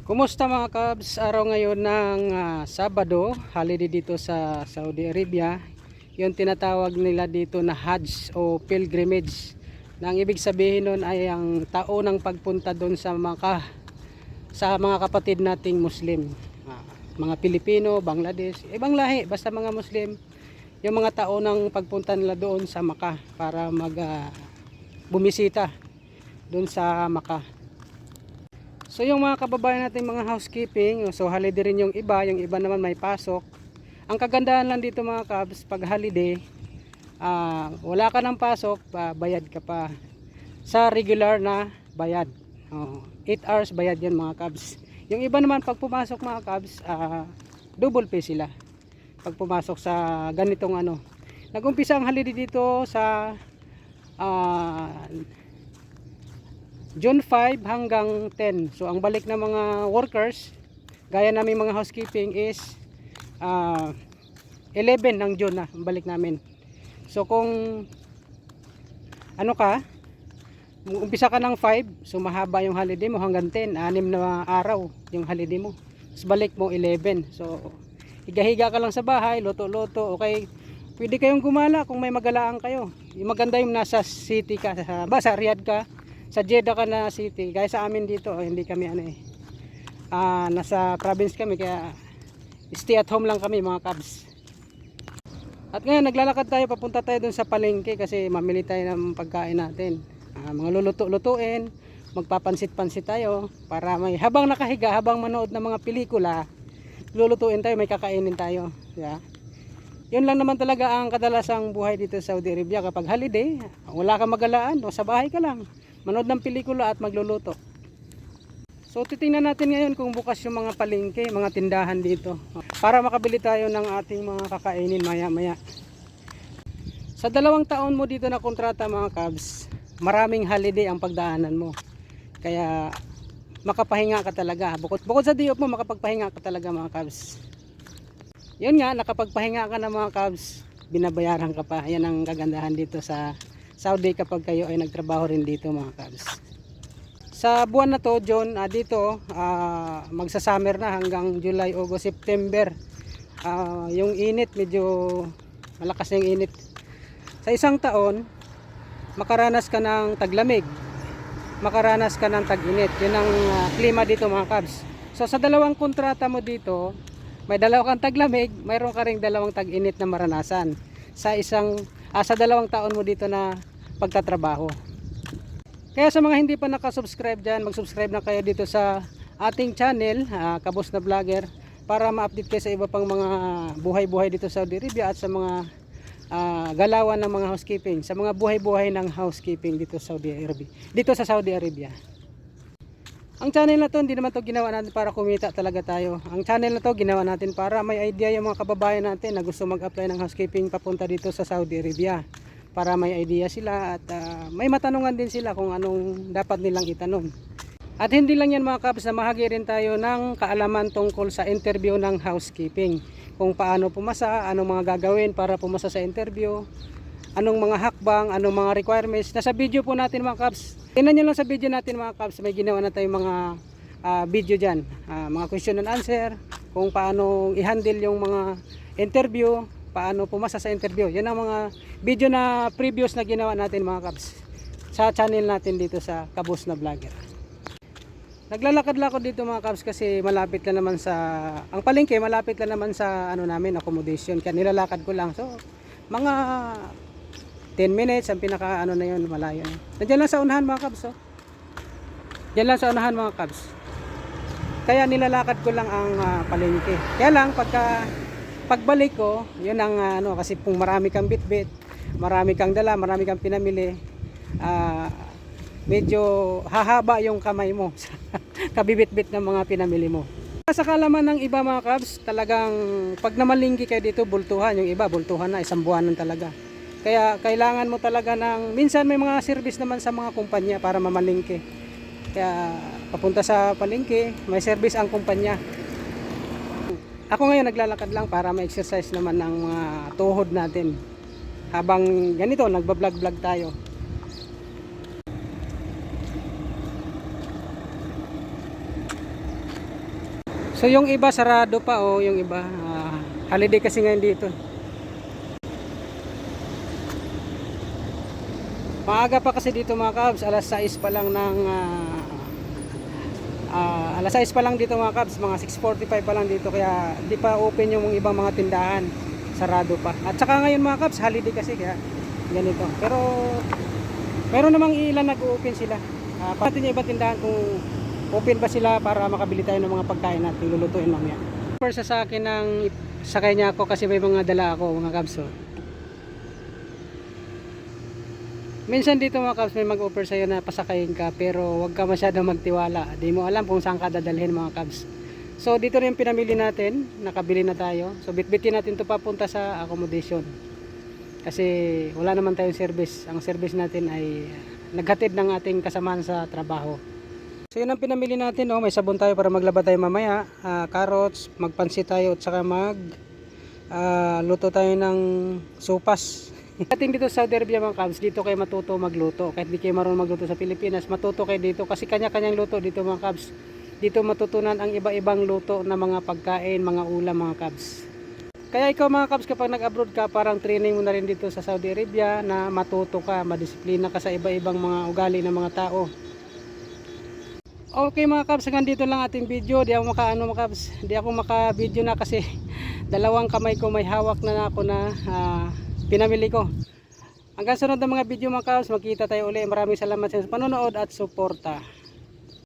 Kumusta mga Cubs? Araw ngayon ng Sabado, holiday dito sa Saudi Arabia. Yung tinatawag nila dito na Hajj o pilgrimage. Na ang ibig sabihin nun ay ang taonang pagpunta doon sa Makkah sa mga kapatid nating Muslim. Mga Pilipino, Bangladesh, ibang lahi, basta mga Muslim. Yung mga taonang pagpunta nila doon sa Makkah para bumisita doon sa Makkah. So yung mga kababayan natin mga housekeeping, so holiday rin yung iba naman may pasok. Ang kagandahan lang dito mga Cubs, pag holiday, wala ka ng pasok, bayad ka pa. Sa regular na bayad. 8 hours bayad yan mga Cubs. Yung iba naman pag pumasok mga Cubs, double pay sila. Pag pumasok sa ganitong ano. Nag-umpisa ang holiday dito sa June 5 hanggang 10. So ang balik ng mga workers, gaya namin mga housekeeping is 11 ng June na ang balik namin. So kung ano ka, umpisa ka ng 5, so mahaba yung holiday mo hanggang 10, 6 na araw yung holiday mo. Tapos balik mo 11. So higa-higa ka lang sa bahay, luto-luto, okay. Pwede kayong gumala kung may magalaan kayo. Yung maganda yung nasa city ka, sa Riyadh ka, sa Jeddah ka na city. Kaya sa amin dito, hindi kami nasa province kami, kaya stay at home lang kami mga Cubs. At ngayon naglalakad tayo, papunta tayo dun sa palengke kasi mamili tayo ng pagkain natin. Mga luluto-lutuin, magpapansit-pansit tayo para may habang nakahiga, habang manood ng mga pelikula, lulutuin tayo, may kakainin tayo. Yeah. Yun lang naman talaga ang kadalasang buhay dito sa Saudi Arabia kapag holiday. Wala kang magalaan, o sa bahay ka lang, manood ng pelikula at magluluto. So titingnan natin ngayon kung bukas yung mga palengke, mga tindahan dito, para makabili tayo ng ating mga kakainin maya maya. Sa 2 taon mo dito na kontrata mga Cubs, maraming holiday ang pagdaanan mo. Kaya makapahinga ka talaga. Bukod sa day off mo, makapagpahinga ka talaga mga Cubs. Yun nga, nakapagpahinga ka na mga Cubs, binabayaran ka pa. Yan ang kagandahan dito sa Saudi kapag kayo ay nagtrabaho rin dito mga Cubs. Sa buwan na to, John, dito magsa-summer na hanggang July, August, September. Yung init, medyo malakas na yung init. Sa isang taon, makaranas ka ng taglamig, makaranas ka ng tag-init. Yun ang klima dito mga Cubs. So sa 2 kontrata mo dito, may 2 kang taglamig, mayroon ka ring 2 tag-init na maranasan sa 2 taon mo dito na pagtatrabaho. Kaya sa mga hindi pa nakasubscribe dyan, mag-subscribe na kayo dito sa ating channel, Kabos na Vlogger, para ma-update kayo sa iba pang mga buhay-buhay dito sa Saudi Arabia at sa mga galawan ng mga housekeeping, sa mga buhay-buhay ng housekeeping dito sa Saudi Arabia. Ang channel na to, hindi naman to ginawa natin para kumita talaga tayo. Ang channel na to, ginawa natin para may idea yung mga kababayan natin na gusto mag-apply ng housekeeping papunta dito sa Saudi Arabia. Para may idea sila at may matanungan din sila kung anong dapat nilang itanong. At hindi lang yan mga Cubs, na mahagi rin tayo ng kaalaman tungkol sa interview ng housekeeping. Kung paano pumasa, anong mga gagawin para pumasa sa interview, anong mga hakbang, anong mga requirements. Nasa video po natin mga Cubs. Tingnan nyo lang sa video natin mga Cubs, may ginawa na tayong mga video dyan. Mga question and answer, kung paano i-handle yung mga interview, paano pumasa sa interview. Yan ang mga video na previous na ginawa natin mga Cubs sa channel natin dito sa Kabos na Vlogger. Naglalakad-lakad dito mga Cubs kasi malapit lang naman sa ang palengke, malapit lang naman sa namin accommodation. Kaya nilalakad ko lang. So mga 10 minutes ang pinaka na yun, malayo. Nandiyan lang sa unahan mga Cubs. Diyan lang sa unahan mga Cubs. Kaya nilalakad ko lang ang palengke. Kaya lang pagbalik ko, yun ang kasi kung marami kang bitbit, marami kang dala, marami kang pinamili, medyo hahaba yung kamay mo sa kabibitbit ng mga pinamili mo. Sa kalaman ng iba mga Cubs, talagang pag namalingki kayo dito, bultuhan. Yung iba, bultuhan na, 1 buwanan talaga. Kaya kailangan mo talaga minsan may mga service naman sa mga kumpanya para mamalingki. Kaya papunta sa palengke, may service ang kumpanya. Ako ngayon naglalakad lang para ma-exercise naman ng mga tuhod natin. Habang ganito, nagbablog-vlog tayo. So yung iba sarado pa, oh, yung iba holiday kasi ngayon dito. Maaga pa kasi dito mga kabs, alas 6 pa lang ng alas 6 pa lang dito mga kabs, mga 6:45 pa lang dito, kaya di pa open yung ibang mga tindahan, sarado pa. At saka ngayon mga kabs, holiday kasi kaya ganito. Pero meron namang ilan nag-open sila. Pati yung ibang tindahan kung open ba sila para makabili tayo ng mga pagkain natin lulutuin mamaya. First sa akin ng sakay niya ako kasi may mga dala ako mga kabs. Oh. Minsan dito mga kabs may mag-offer sa'yo na pasakayin ka pero wag ka masyadong magtiwala. Di mo alam kung saan ka dadalhin mga kabs. So dito rin pinamili natin, nakabili na tayo. So bitbitin natin to papunta sa accommodation. Kasi wala naman tayong service. Ang service natin ay naghatid ng ating kasamahan sa trabaho. So yun ang pinamili natin. Oh. May sabon tayo para maglaba tayo mamaya. Carrots, magpansit tayo at saka luto tayo ng sopas. Ating dito sa Saudi Arabia mga kabs, dito kayo matuto magluto. Kahit di kayo marunong magluto sa Pilipinas, matuto kayo dito kasi kanya-kanyang luto dito mga kabs. Dito matutunan ang iba-ibang luto na mga pagkain, mga ulam mga kabs. Kaya ikaw mga kabs, kapag nag-abroad ka, parang training mo na rin dito sa Saudi Arabia na matuto ka, madisiplina ka sa iba-ibang mga ugali ng mga tao. Okay mga kabs, hanggang dito lang ating video. Di ako mga kabs, di ako maka-video na kasi dalawang kamay ko may hawak na ako na pinamili ko. Hanggang sunod na mga video mga kabs, magkita tayo uli. Maraming salamat sa panonood at suporta.